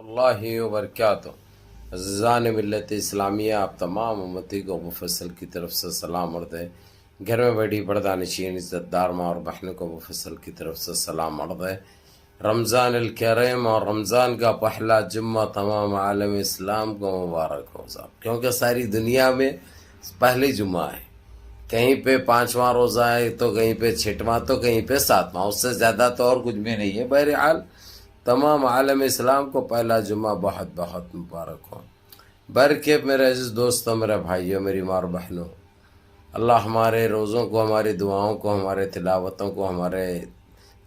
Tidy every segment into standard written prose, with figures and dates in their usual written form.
اللہ وبرکاتہ۔ عزیزان ملت اسلامیہ، آپ تمام امتی کو مفصل کی طرف سے سلام عرض ہے۔ گھر میں بیٹھی پردہ نشین عزت دار ماں اور بہنوں کو مفصل کی طرف سے سلام عرض ہے۔ رمضان الکریم اور رمضان کا پہلا جمعہ تمام عالم اسلام کو مبارک ہو صاحب، کیونکہ ساری دنیا میں پہلی جمعہ ہے۔ کہیں پہ 5واں روزہ ہے تو کہیں پہ 6واں تو کہیں پہ 7واں، اس سے زیادہ تو اور کچھ بھی نہیں ہے۔ بہرحال تمام عالم اسلام کو پہلا جمعہ بہت بہت مبارک ہو۔ برکہ میرے عزیز دوستوں، میرے بھائیوں، میری ماں اور بہنوں، اللہ ہمارے روزوں کو، ہماری دعاؤں کو، ہمارے تلاوتوں کو، ہمارے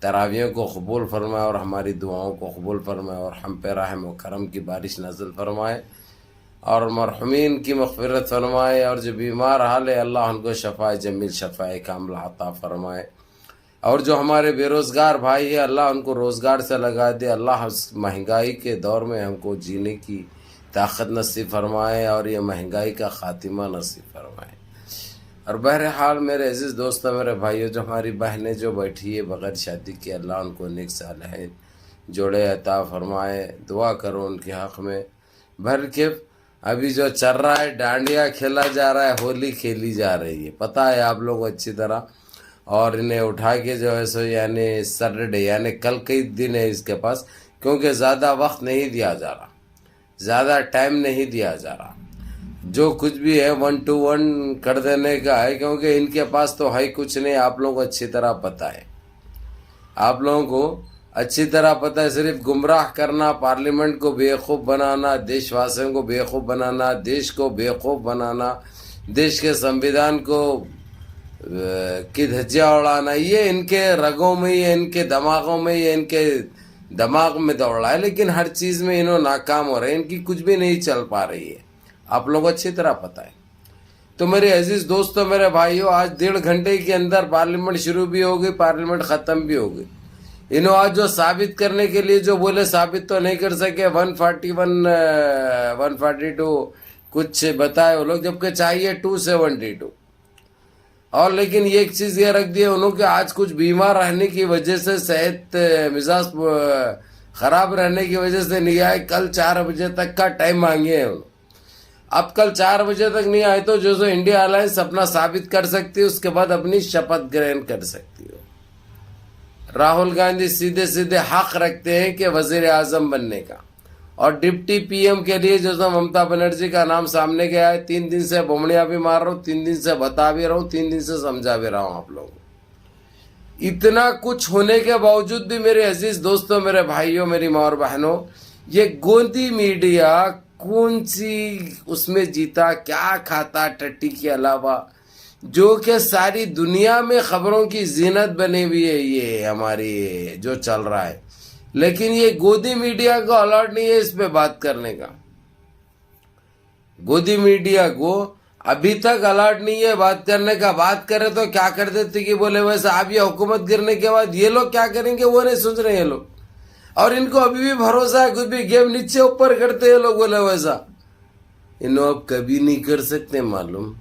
تراویحوں کو قبول فرمائے اور ہماری دعاؤں کو قبول فرمائے اور ہم پہ رحم و کرم کی بارش نازل فرمائے اور مرحومین کی مغفرت فرمائے، اور جو بیمار حال ہے اللہ ان کو شفاء جمیل، شفاء کاملہ عطا فرمائے، اور جو ہمارے بے روزگار بھائی ہیں اللہ ان کو روزگار سے لگا دے۔ اللہ اس مہنگائی کے دور میں ہم کو جینے کی طاقت نصیب فرمائے اور یہ مہنگائی کا خاتمہ نصیب فرمائے۔ اور بہرحال میرے عزیز دوستوں، میرے بھائیوں، جو ہماری بہنیں جو بیٹھی ہے بغیر شادی کے، اللہ ان کو نیک صالحین جوڑے عطا فرمائے۔ دعا کرو ان کے حق میں۔ بلکہ ابھی جو چل رہا ہے، ڈانڈیا کھیلا جا رہا ہے، ہولی کھیلی جا رہی ہے، پتہ ہے آپ لوگ اچھی طرح، اور انہیں اٹھا کے جو ہے سو یعنی سیٹرڈے یعنی کل کے دن ہے اس کے پاس، کیونکہ زیادہ وقت نہیں دیا جا رہا، زیادہ ٹائم نہیں دیا جا رہا، جو کچھ بھی ہے 1 to 1 کر دینے کا ہے، کیونکہ ان کے پاس تو ہے کچھ نہیں۔ آپ لوگوں کو اچھی طرح پتہ ہے، آپ لوگوں کو اچھی طرح پتہ ہے، صرف گمراہ کرنا، پارلیمنٹ کو بیوقوف بنانا، دیش واسیوں کو بیوقوف بنانا، دیش کو بیوقوف بنانا، دیش کے سنویدھان کو کی دھجیاں اڑانا، یہ ان کے رگوں میں، یہ ان کے دماغوں میں، یہ ان کے دماغ میں دوڑ رہا ہے، لیکن ہر چیز میں انہوں ناکام ہو رہے ہیں، ان کی کچھ بھی نہیں چل پا رہی ہے، آپ لوگوں کو اچھی طرح پتہ ہے۔ تو میرے عزیز دوستوں، میرے بھائیوں، آج 1.5 گھنٹے کے اندر پارلیمنٹ شروع بھی ہو گئی، پارلیمنٹ ختم بھی ہو گئی۔ انہوں آج جو ثابت کرنے کے لیے جو بولے، ثابت تو نہیں کر سکے۔ 141 142 کچھ بتائے وہ لوگ، جبکہ چاہیے 272۔ اور لیکن یہ ایک چیز یہ رکھ دی ہے انہوں کہ آج کچھ بیمار رہنے کی وجہ سے، صحت مزاج خراب رہنے کی وجہ سے نہیں آئے، کل 4 بجے تک کا ٹائم مانگے ہیں انہوں۔ اب کل 4 بجے تک نہیں آئے تو جو انڈیا الائنس اپنا ثابت کر سکتی ہے، اس کے بعد اپنی شپت گرہن کر سکتی ہو۔ راہل گاندھی سیدھے سیدھے حق رکھتے ہیں کہ وزیر اعظم بننے کا، اور ڈپٹی پی ایم کے لیے جو ممتا بنرجی کا نام سامنے گیا ہے، 3 دن سے بمڑیاں بھی مار رہا ہوں، 3 دن سے بتا بھی رہا ہوں، 3 دن سے سمجھا بھی رہا ہوں آپ لوگوں کو۔ اتنا کچھ ہونے کے باوجود بھی میرے عزیز دوستوں، میرے بھائیوں، میری ماں اور بہنوں، یہ گوندی میڈیا کون سی اس میں جیتا، کیا کھاتا ٹٹی کے علاوہ، جو کہ ساری دنیا میں خبروں کی زینت بنی ہوئی ہے، یہ ہماری جو چل رہا ہے، لیکن یہ گودی میڈیا کو الرٹ نہیں ہے اس پہ بات کرنے کا۔ گودی میڈیا کو ابھی تک الرٹ نہیں ہے بات کرنے کا۔ بات کرے تو کیا کر دیتے کہ بولے ویسے اب یہ حکومت گرنے کے بعد یہ لوگ کیا کریں گے وہ نہیں سوچ رہے ہیں لوگ، اور ان کو ابھی بھی بھروسہ ہے، کچھ بھی گیم نیچے اوپر کرتے ہیں لوگ، بولے ویسا انہوں اب کبھی نہیں کر سکتے معلوم،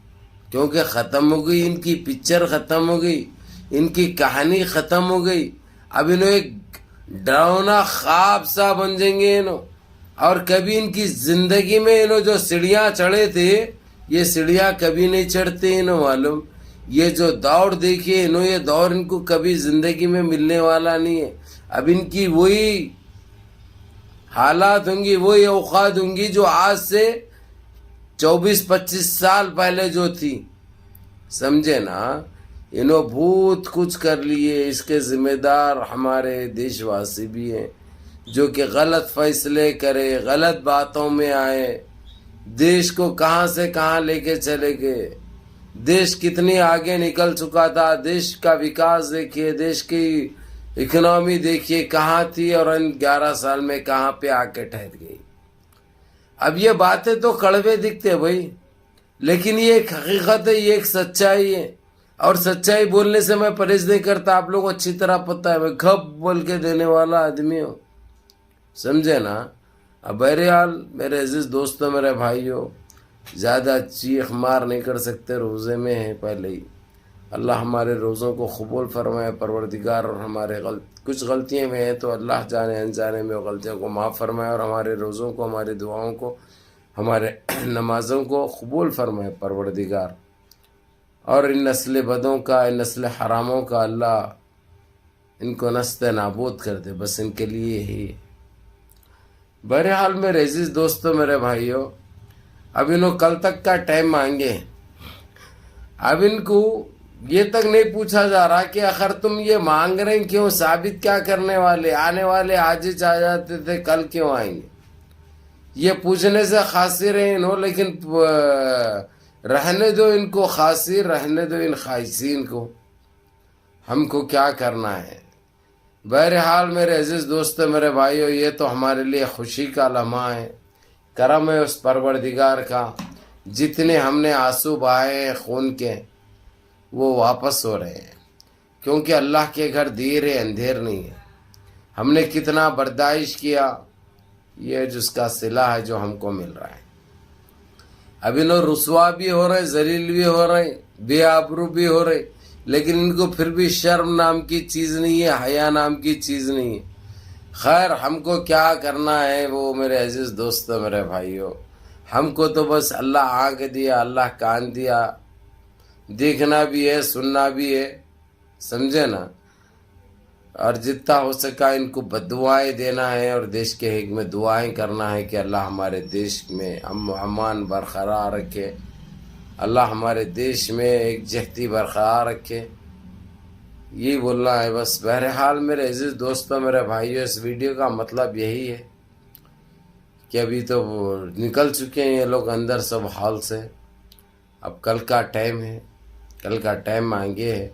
کیونکہ ختم ہو گئی ان کی پکچر، ختم ہو گئی ان کی کہانی، ختم ہو گئی۔ اب انہوں ایک ڈراؤنا خواب سا بن جائیں گے انہوں، اور کبھی ان کی زندگی میں انہوں جو سیڑھیاں چڑھے تھے، یہ سیڑھیاں کبھی نہیں چڑھتے انہوں معلوم۔ یہ جو دور دیکھیے انہوں، یہ دور ان کو کبھی زندگی میں ملنے والا نہیں ہے۔ اب ان کی وہی حالات ہوں گی، وہی اوقات ہوں گی جو آج سے 24-25 سال پہلے جو تھی، سمجھے نا۔ انہوں بہت کچھ کر لیے، اس کے ذمہ دار ہمارے دیش واسی بھی ہیں، جو کہ غلط فیصلے کرے، غلط باتوں میں آئے، دیش کو کہاں سے کہاں لے کے چلے گئے۔ دیش کتنی آگے نکل چکا تھا، دیش کا وکاس دیکھیے، دیش کی اکنامی دیکھیے کہاں تھی، اور ان 11 سال میں کہاں پہ آ کے ٹھہر گئی۔ اب یہ باتیں تو کڑوے دکھتے بھائی، لیکن یہ ایک حقیقت ہے، یہ ایک سچائی ہے، اور سچائی بولنے سے میں پرہیز نہیں کرتا، آپ لوگوں کو اچھی طرح پتہ ہے، میں گھپ بول کے دینے والا آدمی ہوں، سمجھے نا۔ اب بہرحال میرے عزیز دوستوں، میرے بھائیوں، زیادہ چیخ مار نہیں کر سکتے، روزے میں ہیں پہلے ہی، اللہ ہمارے روزوں کو قبول فرمائے پروردگار، اور ہمارے کچھ غلطیاں میں ہیں تو اللہ جانے انجانے میں غلطیوں کو معاف فرمائے، اور ہمارے روزوں کو، ہماری دعاؤں کو، ہمارے نمازوں کو قبول فرمائے پروردگار، اور ان نسل بدوں کا، ان نسل حراموں کا اللہ ان کو نست نابود کر دے، بس ان کے لیے ہی۔ بہرحال میرے عزیز دوستو، میرے بھائیوں، اب انہوں کل تک کا ٹائم مانگے، اب ان کو یہ تک نہیں پوچھا جا رہا کہ آخر تم یہ مانگ رہے ہیں کیوں، ثابت کیا کرنے والے، آنے والے آج ہی آ جاتے تھے، کل کیوں آئیں گے، یہ پوچھنے سے خاصر ہیں انہوں، لیکن رہنے دو ان کو خاصر، رہنے دو ان خائصین کو، ہم کو کیا کرنا ہے۔ بہرحال میرے عزیز دوستو، میرے بھائیو، یہ تو ہمارے لیے خوشی کا لمحہ ہے، کرم ہے اس پروردگار کا، جتنے ہم نے آنسو بہائے ہیں خون کے، وہ واپس ہو رہے ہیں، کیونکہ اللہ کے گھر دیر ہے، اندھیر نہیں ہے۔ ہم نے کتنا برداشت کیا، یہ جس کا صلہ ہے جو ہم کو مل رہا ہے۔ اب انہوں رسوا بھی ہو رہے، ذلیل بھی ہو رہے، بے آبرو بھی ہو رہے، لیکن ان کو پھر بھی شرم نام کی چیز نہیں ہے، حیا نام کی چیز نہیں ہے۔ خیر، ہم کو کیا کرنا ہے وہ میرے عزیز دوستو، میرے بھائیو، ہم کو تو بس اللہ آنکھ دیا، اللہ کان دیا، دیکھنا بھی ہے، سننا بھی ہے، سمجھے نا، اور جتنا ہو سکا ان کو بددعائیں دینا ہے، اور دیش کے حق میں دعائیں کرنا ہے کہ اللہ ہمارے دیش میں امان برقرار رکھے، اللہ ہمارے دیش میں ایک جہتی برقرار رکھے، یہی بولنا ہے بس۔ بہرحال میرے عزیز دوستوں، میرے بھائیوں، اس ویڈیو کا مطلب یہی ہے کہ ابھی تو نکل چکے ہیں یہ لوگ اندر سب حال سے، اب کل کا ٹائم ہے، کل کا ٹائم مانگے ہے،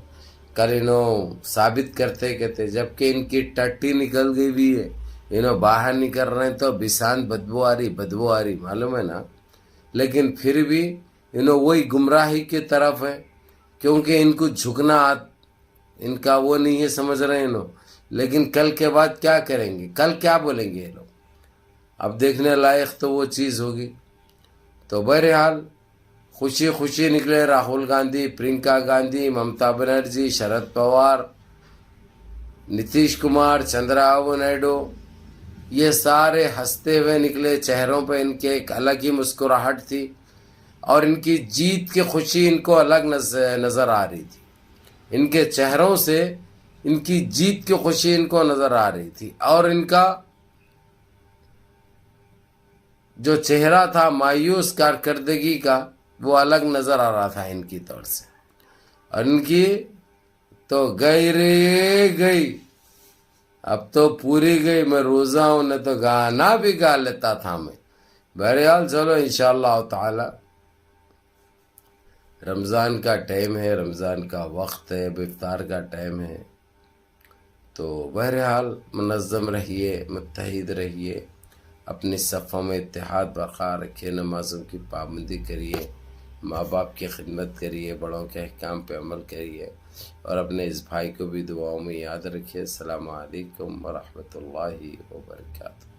کل انہوں ثابت کرتے کہتے، جبکہ ان کی ٹٹی نکل گئی بھی ہے، انہوں باہر نکل رہے ہیں تو بسان بدبو آ رہی، معلوم ہے نا، لیکن پھر بھی انہوں وہی گمراہی کی طرف ہے، کیونکہ ان کو جھکنا ان کا وہ نہیں ہے، سمجھ رہے ہیں انہوں، لیکن کل کے بعد کیا کریں گے، کل کیا بولیں گے یہ لوگ، اب دیکھنے لائق تو وہ چیز ہوگی۔ تو بہرحال خوشی خوشی نکلے راہل گاندھی، پرینکا گاندھی، ممتا بنرجی، شرد پوار، نتیش کمار، چندرابابو نائیڈو، یہ سارے ہنستے ہوئے نکلے، چہروں پہ ان کے ایک الگ ہی مسکراہٹ تھی، اور ان کی جیت کی خوشی ان کو الگ نظر آ رہی تھی، ان کے چہروں سے ان کی جیت کی خوشی ان کو نظر آ رہی تھی، اور ان کا جو چہرہ تھا مایوس کارکردگی کا، وہ الگ نظر آ رہا تھا ان کی طور سے، اور ان کی تو گئی رے گئی، اب تو پوری گئی، میں روزہ ہوں، نہ تو گانا بھی گا لیتا تھا میں۔ بہرحال چلو انشاءاللہ تعالی، رمضان کا ٹائم ہے، رمضان کا وقت ہے، افطار کا ٹائم ہے، تو بہرحال منظم رہیے، متحد رہیے، اپنی صفوں میں اتحاد برقرار رکھیے، نمازوں کی پابندی کریے، ماں باپ کی خدمت کریے، بڑوں کے احکام پہ عمل کریے، اور اپنے اس بھائی کو بھی دعاؤں میں یاد رکھیے۔ السلام علیکم ورحمۃ اللہ وبرکاتہ۔